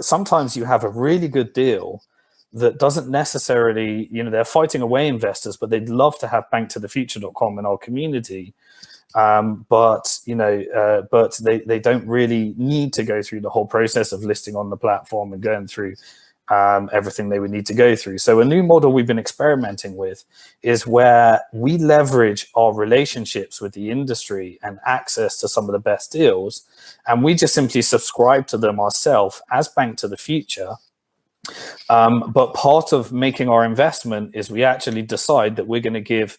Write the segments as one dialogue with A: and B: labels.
A: sometimes you have a really good deal that doesn't necessarily, they're fighting away investors, but they'd love to have BnkToTheFuture.com in our community. But they don't really need to go through the whole process of listing on the platform and going through everything they would need to go through. So a new model we've been experimenting with is where we leverage our relationships with the industry and access to some of the best deals, and we just simply subscribe to them ourselves as Bank to the Future. But part of making our investment is we actually decide that we're going to give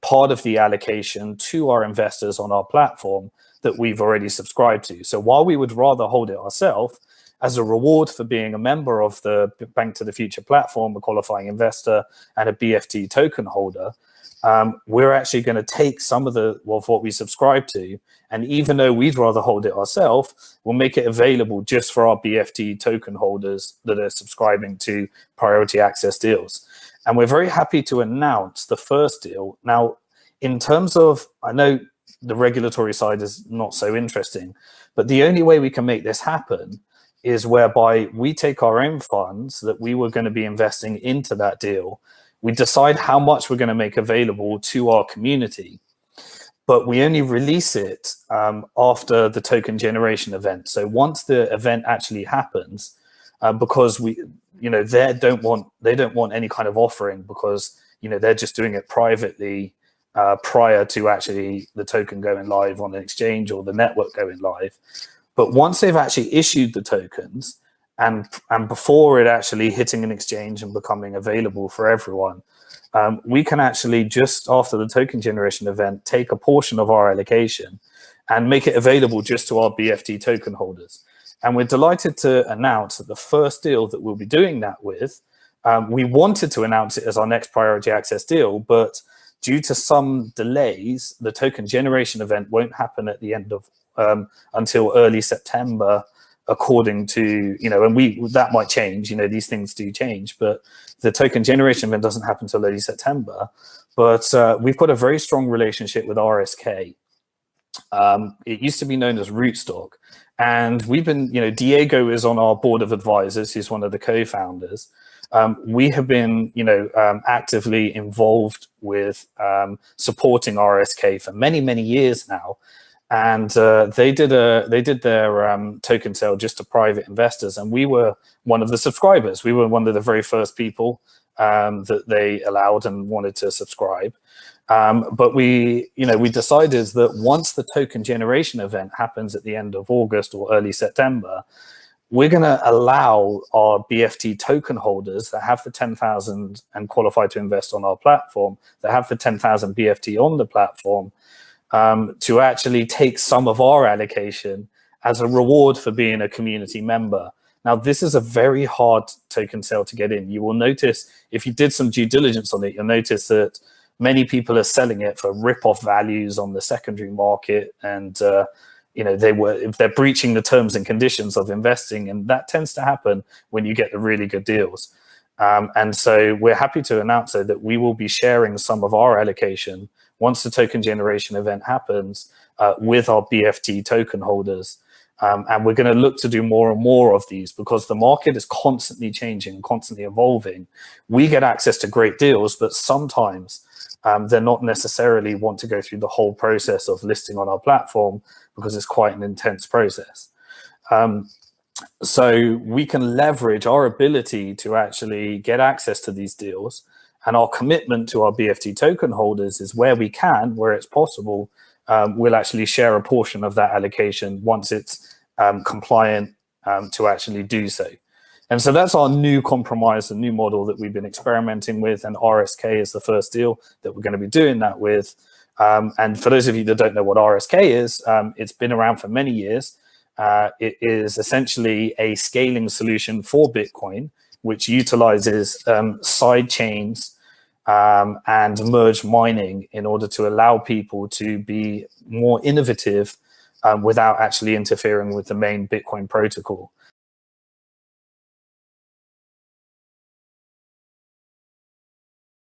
A: part of the allocation to our investors on our platform that we've already subscribed to. So while we would rather hold it ourselves, as a reward for being a member of the Bank to the Future platform, a qualifying investor and a BFT token holder, we're actually going to take some of what we subscribe to, and even though we'd rather hold it ourselves, we'll make it available just for our BFT token holders that are subscribing to priority access deals. And we're very happy to announce the first deal. Now, in terms of, I know the regulatory side is not so interesting, but the only way we can make this happen is whereby we take our own funds that we were going to be investing into that deal. We decide how much we're going to make available to our community, but we only release it after the token generation event. So once the event actually happens, because they don't want any kind of offering, because they're just doing it privately prior to actually the token going live on an exchange or the network going live. But once they've actually issued the tokens, and before it actually hitting an exchange and becoming available for everyone, we can actually, just after the token generation event, take a portion of our allocation and make it available just to our BFT token holders. And we're delighted to announce that the first deal that we'll be doing that with, we wanted to announce it as our next priority access deal, but due to some delays, the token generation event won't happen at the end of until early September, according to, and that might change, these things do change, but the token generation event doesn't happen until early September. But we've got a very strong relationship with RSK. It used to be known as Rootstock. And we've been, Diego is on our board of advisors. He's one of the co-founders. We have been, actively involved with supporting RSK for many, many years now. And they did their token sale just to private investors, and we were one of the subscribers. We were one of the very first people that they allowed and wanted to subscribe. But we decided that once the token generation event happens at the end of August or early September, we're going to allow our BFT token holders that have the 10,000 and qualify to invest on our platform, that have the 10,000 BFT on the platform, to actually take some of our allocation as a reward for being a community member. Now, this is a very hard token sale to get in. You will notice, if you did some due diligence on it, you'll notice that many people are selling it for rip-off values on the secondary market, and they're breaching the terms and conditions of investing, and that tends to happen when you get the really good deals. And so we're happy to announce that we will be sharing some of our allocation once the token generation event happens with our BFT token holders. And we're going to look to do more and more of these, because the market is constantly changing, constantly evolving. We get access to great deals, but sometimes they're not necessarily want to go through the whole process of listing on our platform, because it's quite an intense process. So we can leverage our ability to actually get access to these deals, and our commitment to our BFT token holders is where we can, where it's possible, we'll actually share a portion of that allocation once it's compliant to actually do so. And so that's our new compromise, the new model that we've been experimenting with, and RSK is the first deal that we're going to be doing that with. And for those of you that don't know what RSK is, it's been around for many years. It is essentially a scaling solution for Bitcoin, which utilizes side chains and merge mining in order to allow people to be more innovative without actually interfering with the main Bitcoin protocol.